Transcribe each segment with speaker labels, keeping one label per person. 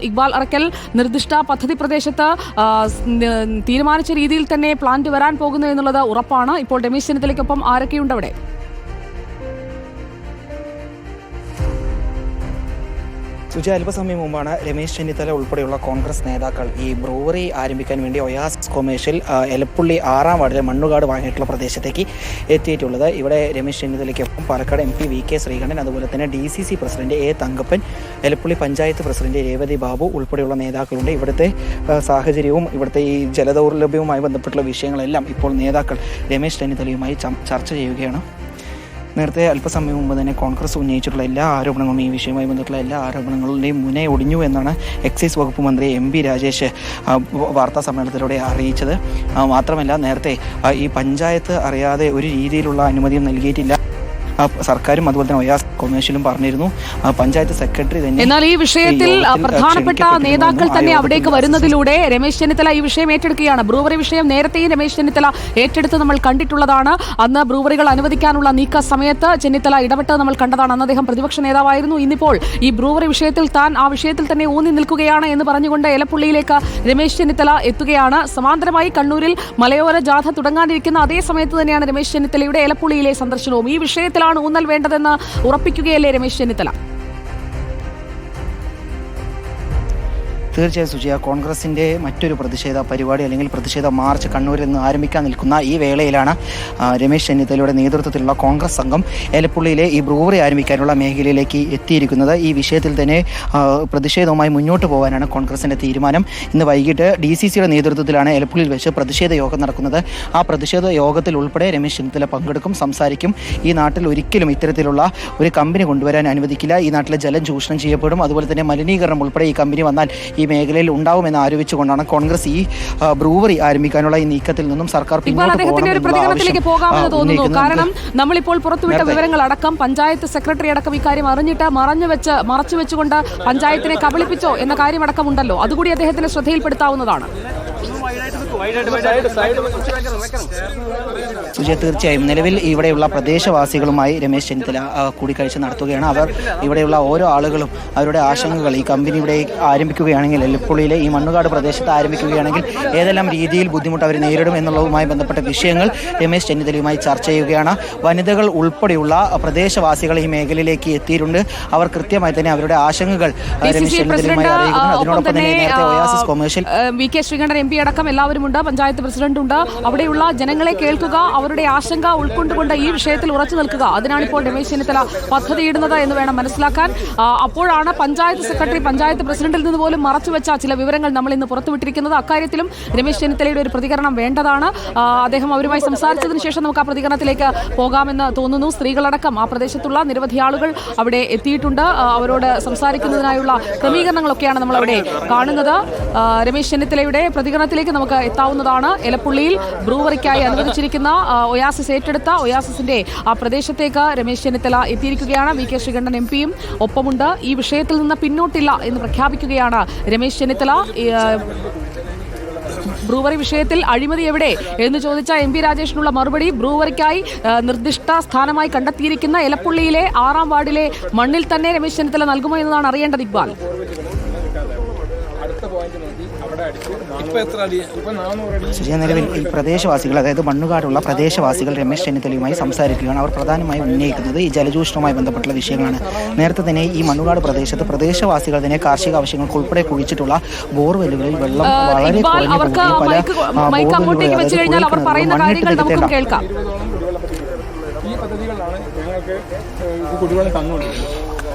Speaker 1: ഇക്ബാൽ അറക്കൽ. നിർദ്ദിഷ്ട പദ്ധതി പ്രദേശത്ത് തീരുമാനിച്ച രീതിയിൽ തന്നെ പ്ലാന്റ് വരാൻ പോകുന്നു എന്നുള്ളത് ഉറപ്പാണ്. ഇപ്പോൾ രമേശ് ചെന്നിത്തലയ്ക്കൊപ്പം ആരൊക്കെയുണ്ട് അവിടെ?
Speaker 2: സുജ, അല്പസമയം മുമ്പാണ് രമേശ് ചെന്നിത്തല ഉൾപ്പെടെയുള്ള കോൺഗ്രസ് നേതാക്കൾ ഈ ബ്രൂവറി ആരംഭിക്കാൻ വേണ്ടി ഒയാസിസ് കൊമേഴ്ഷ്യൽ എലപ്പുള്ളി 6ാം വാർഡിലെ മണ്ണുകാടുമായിട്ടുള്ള പ്രദേശത്തേക്ക് എത്തിയിട്ടുള്ളത്. ഇവിടെ രമേശ് ചെന്നിത്തലയ്ക്കൊപ്പം പാലക്കാട് MP VK ശ്രീകണ്ഠൻ, അതുപോലെ തന്നെ DCC president A Thankappan, Elappully panchayat president Revathi Babu ഉൾപ്പെടെയുള്ള നേതാക്കളുണ്ട്. ഇവിടുത്തെ സാഹചര്യവും ഇവിടുത്തെ ഈ ജലദൗർലഭ്യവുമായി ബന്ധപ്പെട്ടുള്ള വിഷയങ്ങളെല്ലാം ഇപ്പോൾ നേതാക്കൾ രമേശ് ചെന്നിത്തലയുമായി ചർച്ച ചെയ്യുകയാണ്. നേരത്തെ അല്പസമയം മുമ്പ് തന്നെ കോൺഗ്രസ് ഉന്നയിച്ചിട്ടുള്ള എല്ലാ ആരോപണങ്ങളും, ഈ വിഷയവുമായി ബന്ധപ്പെട്ടുള്ള എല്ലാ ആരോപണങ്ങളുടെയും മുന ഒടിഞ്ഞു എന്നാണ് എക്സൈസ് വകുപ്പ് മന്ത്രി MB രാജേഷ് വാർത്താ സമ്മേളനത്തിലൂടെ അറിയിച്ചത്. മാത്രമല്ല, നേരത്തെ ഈ പഞ്ചായത്ത് അറിയാതെ ഒരു രീതിയിലുള്ള അനുമതിയും നൽകിയിട്ടില്ല. സർക്കാരും അതുപോലെ തന്നെ ഒയാസിസ് കൊമേഴ്ഷ്യലും പറഞ്ഞിരുന്നു. പഞ്ചായത്ത് സെക്രട്ടറി തന്നെ.
Speaker 1: എന്നാൽ ഈ വിഷയത്തിൽ പ്രധാനപ്പെട്ട നേതാക്കൾ തന്നെ അവിടേക്ക് വരുന്നതിലൂടെ രമേശ് ചെന്നിത്തല ഈ വിഷയം ഏറ്റെടുക്കുകയാണ്. ബ്രൂവറി വിഷയം നേരത്തെയും രമേശ് ചെന്നിത്തല ഏറ്റെടുത്ത് നമ്മൾ കണ്ടിട്ടുള്ളതാണ്. അന്ന് ബ്രൂവറികൾ അനുവദിക്കാനുള്ള നീക്ക സമയത്ത് ചെന്നിത്തല ഇടപെട്ടത് നമ്മൾ കണ്ടതാണ്. അന്ന് അദ്ദേഹം പ്രതിപക്ഷ നേതാവായിരുന്നു. ഇന്നിപ്പോൾ ഈ ബ്രൂവറി വിഷയത്തിൽ താൻ ആ വിഷയത്തിൽ തന്നെ ഊന്നി നിൽക്കുകയാണ് എന്ന് പറഞ്ഞുകൊണ്ട് എലപ്പുള്ളിയിലേക്ക് രമേശ് ചെന്നിത്തല എത്തുകയാണ്. സമാന്തരമായി കണ്ണൂരിൽ മലയോര ജാഥ തുടങ്ങാനിരിക്കുന്ന അതേ സമയത്ത് തന്നെയാണ് രമേശ് ചെന്നിത്തലയുടെ എലപ്പുള്ളിയിലെ സന്ദർശനവും. ഈ വിഷയത്തിലാണ് ഊന്നൽ വേണ്ടതെന്ന് ഉറപ്പിക്കുകയല്ലേ രമേശ് ചെന്നിത്തല?
Speaker 2: തീർച്ചയായും സുജിയ, കോൺഗ്രസിൻ്റെ മറ്റൊരു പ്രതിഷേധ പരിപാടി അല്ലെങ്കിൽ പ്രതിഷേധ മാർച്ച് കണ്ണൂരിൽ നിന്ന് ആരംഭിക്കാൻ നിൽക്കുന്ന ഈ വേളയിലാണ് രമേശ് ചെന്നിത്തലയുടെ നേതൃത്വത്തിലുള്ള കോൺഗ്രസ് സംഘം എലപ്പുള്ളിയിലെ ഈ ബ്രൂവറി ആരംഭിക്കാനുള്ള മേഖലയിലേക്ക് എത്തിയിരിക്കുന്നത്. ഈ വിഷയത്തിൽ തന്നെ പ്രതിഷേധവുമായി മുന്നോട്ട് പോകാനാണ് കോൺഗ്രസിൻ്റെ തീരുമാനം. ഇന്ന് വൈകിട്ട് DCCയുടെ നേതൃത്വത്തിലാണ് എലപ്പുള്ളിയിൽ വെച്ച് പ്രതിഷേധ യോഗം നടക്കുന്നത്. ആ പ്രതിഷേധ യോഗത്തിൽ ഉൾപ്പെടെ രമേശ് ചെന്നിത്തല പങ്കെടുക്കും, സംസാരിക്കും. ഈ നാട്ടിൽ ഒരിക്കലും ഇത്തരത്തിലുള്ള ഒരു കമ്പനി കൊണ്ടുവരാൻ അനുവദിക്കില്ല. ഈ നാട്ടിലെ ജലം ചൂഷണം ചെയ്യപ്പെടും. അതുപോലെ തന്നെ മലിനീകരണം ഉൾപ്പെടെ ഈ കമ്പനി വന്നാൽ ഈ മേഖലയിൽ ഉണ്ടാവുമെന്ന് ആരോപിച്ചുകൊണ്ടാണ് കോൺഗ്രസ് ഈ ബ്രൂവറി ആരംഭിക്കാനുള്ള ഈ നീക്കത്തിൽ നിന്നും സർക്കാർ
Speaker 1: പ്രതികരണത്തിലേക്ക് പോകാമെന്ന് തോന്നുന്നു. കാരണം നമ്മളിപ്പോൾ പുറത്തുവിട്ട വിവരങ്ങൾ അടക്കം പഞ്ചായത്ത് സെക്രട്ടറി അടക്കം ഇക്കാര്യം അറിഞ്ഞിട്ട് മറച്ചു വെച്ചുകൊണ്ട് പഞ്ചായത്തിനെ കബളിപ്പിച്ചോ എന്ന കാര്യമടക്കം ഉണ്ടല്ലോ. അതുകൂടി അദ്ദേഹത്തിന്റെ ശ്രദ്ധയിൽപ്പെടുത്താവുന്നതാണ്.
Speaker 2: സുജയ, തീർച്ചയായും നിലവിൽ ഇവിടെയുള്ള പ്രദേശവാസികളുമായി രമേശ് ചെന്നിത്തല കൂടിക്കാഴ്ച നടത്തുകയാണ്. അവർ ഇവിടെയുള്ള ഓരോ ആളുകളും അവരുടെ ആശങ്കകൾ, ഈ കമ്പനി ഇവിടെ ആരംഭിക്കുകയാണെങ്കിൽ, എലപ്പുള്ളിയിലെ ഈ മണ്ണുകാട് പ്രദേശത്ത് ആരംഭിക്കുകയാണെങ്കിൽ ഏതെല്ലാം രീതിയിൽ ബുദ്ധിമുട്ട് അവർ നേരിടും എന്നുള്ളതുമായി ബന്ധപ്പെട്ട വിഷയങ്ങൾ രമേശ് ചെന്നിത്തലയുമായി ചർച്ച ചെയ്യുകയാണ്. വനിതകൾ ഉൾപ്പെടെയുള്ള പ്രദേശവാസികൾ ഈ മേഖലയിലേക്ക് എത്തിയിട്ടുണ്ട്. അവർ കൃത്യമായി തന്നെ അവരുടെ ആശങ്കകൾ രമേശ് ചെന്നിത്തലയുമായി അറിയിക്കുന്നു. അതിനോടൊപ്പം തന്നെ നേരത്തെ Oasis Commercial
Speaker 1: VK Sreekandan MP അടക്കം എല്ലാവരുമുണ്ട്, പഞ്ചായത്ത് പ്രസിഡന്റുണ്ട്. അവിടെയുള്ള ജനങ്ങളെ കേൾക്കുക, അവരുടെ ആശങ്ക ഉൾക്കൊണ്ടുകൊണ്ട് ഈ വിഷയത്തിൽ ഉറച്ചു നിൽക്കുക, അതിനാണിപ്പോൾ രമേശ് ചെന്നിത്തല പദ്ധതിയിടുന്നത് എന്ന് വേണം മനസ്സിലാക്കാൻ. അപ്പോഴാണ് പഞ്ചായത്ത് സെക്രട്ടറി, പഞ്ചായത്ത് പ്രസിഡന്റിൽ നിന്ന് പോലും മറച്ചുവെച്ച ചില വിവരങ്ങൾ നമ്മൾ ഇന്ന് പുറത്തുവിട്ടിരിക്കുന്നത്. അക്കാര്യത്തിലും രമേശ് ചെന്നിത്തലയുടെ ഒരു പ്രതികരണം വേണ്ടതാണ്. അദ്ദേഹം അവരുമായി സംസാരിച്ചതിന് ശേഷം നമുക്ക് ആ പ്രതികരണത്തിലേക്ക് പോകാമെന്ന് തോന്നുന്നു. സ്ത്രീകളടക്കം ആ പ്രദേശത്തുള്ള നിരവധി ആളുകൾ അവിടെ എത്തിയിട്ടുണ്ട്. അവരോട് സംസാരിക്കുന്നതിനായുള്ള ക്രമീകരണങ്ങളൊക്കെയാണ് നമ്മൾ അവിടെ കാണുന്നത്. രമേശ് ചെന്നിത്തലയുടെ പ്രതികരണത്തിലേക്ക് നമുക്ക് എത്താവുന്നതാണ്. എലപ്പുള്ളിയിൽ ബ്രൂവറിക്കായി അനുവദിച്ചിരിക്കുന്ന ഒയാസിസ് ഏറ്റെടുത്ത ഒയാസിസിന്റെ ആ പ്രദേശത്തേക്ക് രമേശ് ചെന്നിത്തല എത്തിയിരിക്കുകയാണ്. VK ശ്രീകണ്ഠൻ MPയും ഒപ്പമുണ്ട്. ഈ വിഷയത്തിൽ നിന്ന് പിന്നോട്ടില്ല എന്ന് പ്രഖ്യാപിക്കുകയാണ് രമേശ് ചെന്നിത്തല. ബ്രൂവറി വിഷയത്തിൽ അഴിമതി എവിടെ എന്ന് ചോദിച്ച MP രാജേഷിനുള്ള മറുപടി, ബ്രൂവറിക്കായി നിർദ്ദിഷ്ട സ്ഥാനമായി കണ്ടെത്തിയിരിക്കുന്ന എലപ്പുള്ളിയിലെ 6ാം വാർഡിലെ മണ്ണിൽ തന്നെ രമേശ് ചെന്നിത്തല നൽകുമോ എന്നതാണ് അറിയേണ്ടത്. ഇക്ബാൽ,
Speaker 2: നിലവിൽ ഈ പ്രദേശവാസികൾ, അതായത് മണ്ണുകാടുള്ള പ്രദേശവാസികൾ രമേശ് ചെന്നിത്തലയുമായി സംസാരിക്കുകയാണ്. അവർ പ്രധാനമായും ഉന്നയിക്കുന്നത് ഈ ജലചൂഷണവുമായി ബന്ധപ്പെട്ടുള്ള വിഷയങ്ങളാണ്. നേരത്തെ തന്നെ ഈ മണ്ണുകാട് പ്രദേശത്ത് പ്രദേശവാസികൾ തന്നെ കാർഷിക ആവശ്യങ്ങൾക്ക് ഉൾപ്പെടെ കുഴിച്ചിട്ടുള്ള ബോർവെല്ലുകളിൽ വെള്ളം വളരെ
Speaker 3: ഈ പദ്ധതികളിലാണ് ഞങ്ങൾക്ക് കുടിവെള്ളം തന്നുകൊണ്ടിരിക്കുന്നത്.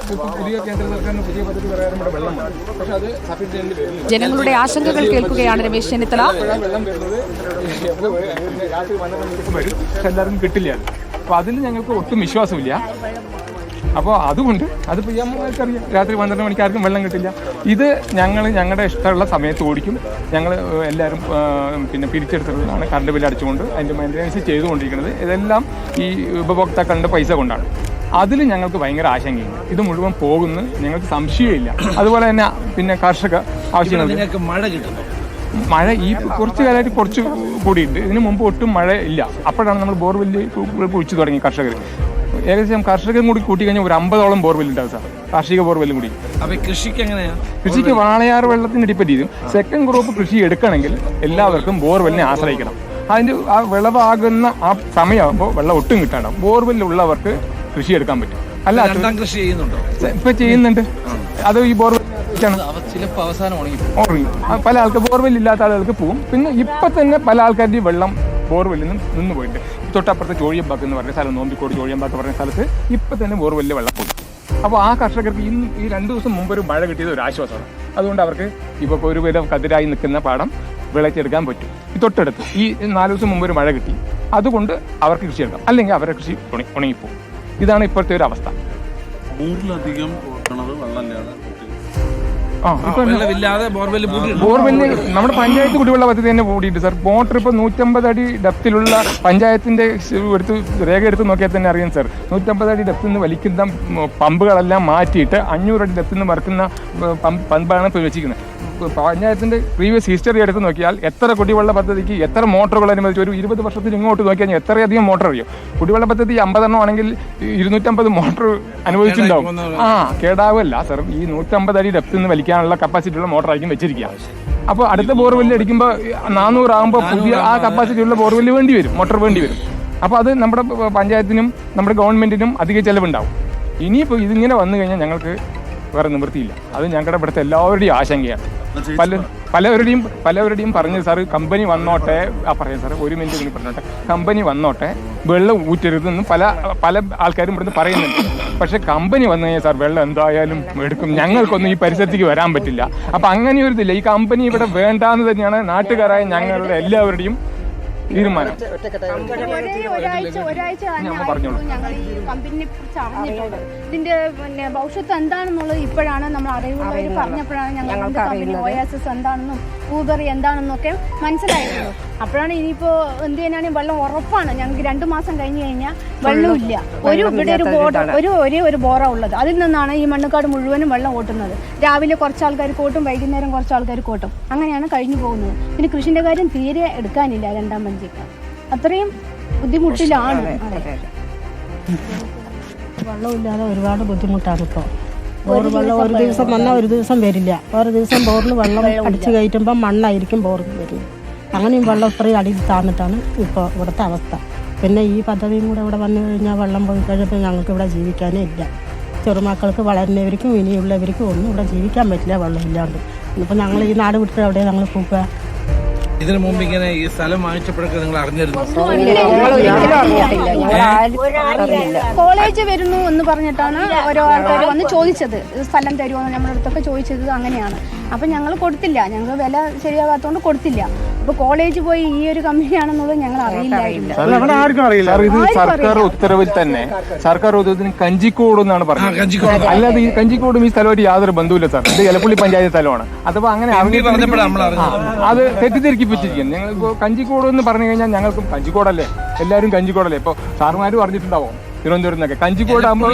Speaker 3: പുതിയ കേന്ദ്ര സർക്കാരിന് പുതിയ പദ്ധതി പ്രകാരം ഇവിടെ വെള്ളം വരും. പക്ഷെ അത് സഫീഷ്യന്റ് വരുന്നു.
Speaker 1: ജനങ്ങളുടെ ആശങ്കകൾ കേൾക്കുകയാണ് രമേശ് ചെന്നിത്തല.
Speaker 3: വെള്ളം വരുന്നത് രാത്രി 12 വരും, പക്ഷെ എല്ലാവർക്കും കിട്ടില്ല. അപ്പോൾ അതിന് ഞങ്ങൾക്ക് ഒട്ടും വിശ്വാസമില്ല. അപ്പോൾ അതുകൊണ്ട് അതിപ്പോൾ നമുക്കറിയാം, രാത്രി 12 മണിക്ക് ആർക്കും വെള്ളം കിട്ടില്ല. ഇത് ഞങ്ങളുടെ ഇഷ്ടമുള്ള സമയത്ത് ഓടിക്കും. ഞങ്ങൾ എല്ലാവരും പിന്നെ പിരിച്ചെടുത്തിട്ടുള്ളതാണ്. കറണ്ട് ബില്ല് അടിച്ചുകൊണ്ട് അതിൻ്റെ മെയിൻ്റനൻസ് ചെയ്തുകൊണ്ടിരിക്കുന്നത്. ഇതെല്ലാം ഈ ഉപഭോക്താക്കളുടെ പൈസ കൊണ്ടാണ്. അതിൽ ഞങ്ങൾക്ക് ഭയങ്കര ആശങ്കയുണ്ട്. ഇത് മുഴുവൻ പോകുന്നു, ഞങ്ങൾക്ക് സംശയമില്ല. അതുപോലെ തന്നെ പിന്നെ കർഷക ആവശ്യങ്ങൾക്ക് മഴ ഈ കുറച്ച് കാലമായിട്ട് കുറച്ച് കൂടിയുണ്ട്. ഇതിനു മുമ്പ് ഒട്ടും മഴ ഇല്ല. അപ്പോഴാണ് നമ്മൾ ബോർവെല്ല് കുഴിച്ചു തുടങ്ങി കർഷകർ. ഏകദേശം കർഷകരും കൂടി കൂട്ടി കഴിഞ്ഞാൽ ഒരു 50ഓളം ബോർവെൽ ഉണ്ടാവും സാർ, കാർഷിക ബോർവെല്ലും കൂടി.
Speaker 4: അപ്പൊ കൃഷിക്ക് എങ്ങനെയാണ്?
Speaker 3: കൃഷിക്ക് വാളയാർ വെള്ളത്തിന് ഡിപ്പെൻഡ് ചെയ്യും. സെക്കൻഡ് ക്രോപ്പ് കൃഷി എടുക്കണമെങ്കിൽ എല്ലാവർക്കും ബോർവെല്ലിനെ ആശ്രയിക്കണം. അതിന്റെ ആ വിളവാകുന്ന ആ സമയമാകുമ്പോൾ വെള്ളം ഒട്ടും കിട്ടാണ്ടാവും. ബോർവെല്ലുള്ളവർക്ക് കൃഷി എടുക്കാൻ പറ്റും. അല്ല
Speaker 4: രണ്ടാം കൃഷി ചെയ്യുന്നുണ്ടോ?
Speaker 3: ഇപ്പൊ ചെയ്യുന്നുണ്ട്. അത് ഈ ബോർവെൽ
Speaker 4: ചിലപ്പോൾ അവസാനം
Speaker 3: ഉണങ്ങി പല ആൾക്ക് ബോർവെൽ ഇല്ലാത്ത ആളുകൾക്ക് പോവും. പിന്നെ ഇപ്പൊ തന്നെ പല ആൾക്കാരുടെ വെള്ളം ബോർവെല്ലിൽ നിന്ന് പോയിട്ടുണ്ട്. തൊട്ടപ്പുറത്ത് ചോഴിയമ്പാക്ക് എന്ന് പറഞ്ഞ സ്ഥലം, നോമ്പിക്കോട് ചോഴിയമ്പാക്ക് പറഞ്ഞ സ്ഥലത്ത് ഇപ്പൊ തന്നെ ബോർവെല്ലിൽ വെള്ളം പോയി. അപ്പോൾ ആ കർഷകർക്ക് ഈ 2 ദിവസം മുമ്പ് ഒരു മഴ കിട്ടിയത് ഒരു ആശ്വാസമാണ്. അതുകൊണ്ട് അവർക്ക് ഇപ്പോൾ ഒരു വിധം കതിരായി നിൽക്കുന്ന പാടം വിളച്ചെടുക്കാൻ പറ്റും. ഈ തൊട്ടടുത്ത് ഈ 4 ദിവസം മുമ്പ് ഒരു മഴ കിട്ടി, അതുകൊണ്ട് അവർക്ക് കൃഷി എടുക്കാം. അല്ലെങ്കിൽ അവരുടെ കൃഷി ഉണങ്ങിപ്പോകും. ഇതാണ് ഇപ്പോഴത്തെ ഒരു അവസ്ഥ.
Speaker 5: 100-ലധികം കിണർ വെള്ളമില്ലാതെ
Speaker 3: ബോർവെല്ല് നമ്മുടെ പഞ്ചായത്ത് കുടിവെള്ള പദ്ധതി തന്നെ കൂടിയിട്ട് സാർ. മോട്ടർ ഇപ്പോൾ 150 അടി ഡെപ്തിലുള്ള പഞ്ചായത്തിന്റെ രേഖ എടുത്ത് നോക്കിയാൽ തന്നെ അറിയാം സാർ. 150 അടി ഡെപ്തിൽ നിന്ന് വലിക്കുന്ന പമ്പുകളെല്ലാം മാറ്റിയിട്ട് 500 അടി ഡെപ്തിൽ നിന്ന് മറക്കുന്ന പമ്പാണ് ഇപ്പോൾ വെച്ചിരിക്കുന്നത്. പഞ്ചായത്തിന്റെ പ്രീവിയസ് ഹിസ്റ്ററി എടുത്ത് നോക്കിയാൽ എത്ര കുടിവെള്ള പദ്ധതിക്ക് എത്ര മോട്ടറുകൾ അനുവദിച്ചു. ഒരു 20 വർഷത്തിന് ഇങ്ങോട്ട് നോക്കിയാൽ എത്രയധികം മോട്ടർ അറിയും. കുടിവെള്ള പദ്ധതി 50 എണ്ണം ആണെങ്കിൽ 250 മോട്ടർ അനുവദിച്ചിട്ടുണ്ടാവും. കേടാവല്ല സാർ. ഈ 150 അടി ഡെപ്തിൽ നിന്ന് വലിക്കാനുള്ള കപ്പാസിറ്റി ഉള്ള മോട്ടറായിരിക്കും വെച്ചിരിക്കുക. അപ്പോൾ അടുത്ത ബോർവെല്ല് അടിക്കുമ്പോൾ 400 ആകുമ്പോൾ പുതിയ ആ കപ്പാസിറ്റി ഉള്ള ബോർവെല്ല് വേണ്ടി വരും, മോട്ടർ വേണ്ടി വരും. അപ്പോൾ അത് നമ്മുടെ പഞ്ചായത്തിനും നമ്മുടെ ഗവൺമെന്റിനും അധിക ചെലവുണ്ടാവും. ഇനിയിപ്പോൾ ഇതിങ്ങനെ വന്നു കഴിഞ്ഞാൽ ഞങ്ങൾക്ക് വേറെ നിവൃത്തിയില്ല. അത് ഞങ്ങളുടെ ഇവിടുത്തെ എല്ലാവരുടെയും ആശങ്കയാണ്. പലവരുടെയും പറഞ്ഞു സാറ് കമ്പനി വന്നോട്ടെ. പറയാം സാറ്, 1 മിനിറ്റ് ഇങ്ങനെ പറഞ്ഞോട്ടെ. കമ്പനി വന്നോട്ടെ, വെള്ളം ഊറ്റരുതെന്നും പല ആൾക്കാരും ഇവിടുന്ന് പറയുന്നുണ്ട്. പക്ഷെ കമ്പനി വന്നു കഴിഞ്ഞാൽ സാർ വെള്ളം എന്തായാലും എടുക്കും. ഞങ്ങൾക്കൊന്നും ഈ പരിസരത്തേക്ക് വരാൻ പറ്റില്ല. അപ്പം അങ്ങനെ ഒരു ഇതില്ല. ഈ കമ്പനി ഇവിടെ വേണ്ടാന്ന് തന്നെയാണ് നാട്ടുകാരായ ഞങ്ങളുടെ എല്ലാവരുടെയും തീരുമാനം.
Speaker 6: ഒരാഴ്ച ഞങ്ങൾ ഈ കമ്പനിയെ കുറിച്ച് അറിഞ്ഞിട്ടുണ്ട്. ഇതിന്റെ ഭവിഷ്യത്ത് എന്താണെന്നുള്ളത് ഇപ്പോഴാണ് നമ്മൾ അറിവുള്ളവർ പറഞ്ഞപ്പോഴാണ് ഞങ്ങൾക്ക് കമ്പനി ഓയാസിസ് എന്താണെന്നും ഊബർ എന്താണെന്നും ഒക്കെ മനസ്സിലായിരുന്നു. അപ്പോഴാണ് ഇനിയിപ്പോ എന്ത് ചെയ്യാനാണെങ്കിൽ വെള്ളം ഉറപ്പാണ്. ഞങ്ങൾക്ക് 2 മാസം കഴിഞ്ഞ് കഴിഞ്ഞാൽ വെള്ളമില്ല. ഇവിടെ ഒരു ബോർഡ് ഒരേ ഒരു ബോറാ ഉള്ളത്. അതിൽ നിന്നാണ് ഈ മണ്ണുകാട് മുഴുവനും വെള്ളം ഓട്ടുന്നത്. രാവിലെ കുറച്ച് ആൾക്കാർ കോട്ടും, വൈകുന്നേരം കുറച്ച് ആൾക്കാർ കോട്ടും. അങ്ങനെയാണ് കഴിഞ്ഞു പോകുന്നത്. പിന്നെ കൃഷിന്റെ കാര്യം തീരെ എടുക്കാനില്ല. 2ാം പഞ്ചായത്ത് അത്രയും ബുദ്ധിമുട്ടിലാണ്.
Speaker 7: വെള്ളമില്ലാതെ ഒരുപാട് ബുദ്ധിമുട്ടാണ് ഇപ്പോൾ. ബോർ വെള്ളം ഒരു ദിവസം വന്നാൽ ഒരു ദിവസം വരില്ല. ഒരു ദിവസം ബോറിൽ വെള്ളം അടിച്ചു കയറ്റുമ്പോൾ മണ്ണായിരിക്കും ബോറിൽ വരുന്നത്. അങ്ങനെയും വെള്ളം ഇത്രയും അടിയിൽ താന്നിട്ടാണ് ഇപ്പോൾ ഇവിടുത്തെ അവസ്ഥ. പിന്നെ ഈ പദ്ധതിയും കൂടെ ഇവിടെ വന്നു കഴിഞ്ഞാൽ വെള്ളം പോയി കഴിഞ്ഞപ്പോൾ ഞങ്ങൾക്ക് ഇവിടെ ജീവിക്കാനേ ഇല്ല. ചെറുമക്കൾക്ക് വളരുന്നവർക്കും ഇനിയുള്ളവർക്കും ഒന്നും ഇവിടെ ജീവിക്കാൻ പറ്റില്ല വെള്ളമില്ലാണ്ട്. ഇപ്പം ഞങ്ങൾ ഈ നാട് വിട്ടിട്ട് എവിടെയാണ് ഞങ്ങൾ പോകുക?
Speaker 4: ഇതിനു മുമ്പ് ഇങ്ങനെ ഈ സ്ഥലം വാങ്ങിച്ചപ്പോഴൊക്കെ നിങ്ങൾ അറിഞ്ഞിരുന്നു?
Speaker 6: കോളേജ് വരുന്നു എന്ന് പറഞ്ഞിട്ടാണ് ഓരോ ആൾക്കാർ വന്ന് ചോദിച്ചത്. സ്ഥലം തരുമോ നമ്മുടെ അടുത്തൊക്കെ ചോദിച്ചത്. അങ്ങനെയാണ്. അപ്പം ഞങ്ങൾ കൊടുത്തില്ല. ഞങ്ങൾ വില ശരിയാകാത്തതുകൊണ്ട് കൊടുത്തില്ല. അപ്പൊ കോളേജ് പോയി ഈ ഒരു കമ്പനിയാണെന്നുള്ളത് ഞങ്ങൾ അറിയില്ലായിരുന്നു.
Speaker 3: ഇത് സർക്കാർ ഉത്തരവിൽ തന്നെ സർക്കാർ ഉത്തരവിന് കഞ്ചിക്കോട് എന്നാണ് പറഞ്ഞത്. അല്ലാതെ ഈ കഞ്ചിക്കോടും ഈ സ്ഥലമായിട്ട് യാതൊരു ബന്ധവുമില്ല സാർ. ഇത് എലപ്പുള്ളി പഞ്ചായത്ത് സ്ഥലമാണ്. അഥവാ അങ്ങനെ അത് തെറ്റിദ്ധരിപ്പിച്ചിരിക്കുന്നു. ഞങ്ങൾ ഇപ്പോൾ കഞ്ചിക്കോട് എന്ന് പറഞ്ഞു കഴിഞ്ഞാൽ ഞങ്ങൾക്കും കഞ്ചിക്കോടല്ലേ, എല്ലാവരും കഞ്ചിക്കോടല്ലേ. ഇപ്പോൾ സാറുമാരും പറഞ്ഞിട്ടുണ്ടാവും തിരുവനന്തപുരം നിന്നൊക്കെ. കഞ്ചിക്കോടാകുമ്പോൾ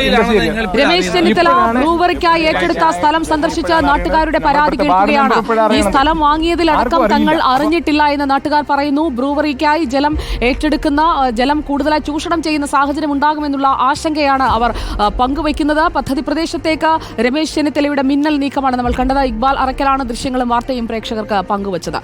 Speaker 1: രമേശ് ചെന്നിത്തല ബ്രൂവറിക്കായി ഏറ്റെടുത്ത സ്ഥലം സന്ദർശിച്ച നാട്ടുകാരുടെ പരാതി കേൾക്കുകയാണ്. ഈ സ്ഥലം വാങ്ങിയതിലടക്കം തങ്ങൾ അറിഞ്ഞിട്ടില്ല എന്ന് നാട്ടുകാർ പറയുന്നു. ബ്രൂവറിക്കായി ജലം ഏറ്റെടുക്കുന്ന ജലം കൂടുതലായി ചൂഷണം ചെയ്യുന്ന സാഹചര്യം ഉണ്ടാകുമെന്നുള്ള ആശങ്കയാണ് അവർ പങ്കുവയ്ക്കുന്നത്. പദ്ധതി പ്രദേശത്തേക്ക് രമേശ് ചെന്നിത്തലയുടെ മിന്നൽ നീക്കമാണ് നമ്മൾ കണ്ടത്. ഇക്ബാൽ അറക്കലാണ് ദൃശ്യങ്ങളും വാർത്തയും പ്രേക്ഷകർക്ക് പങ്കുവച്ചത്.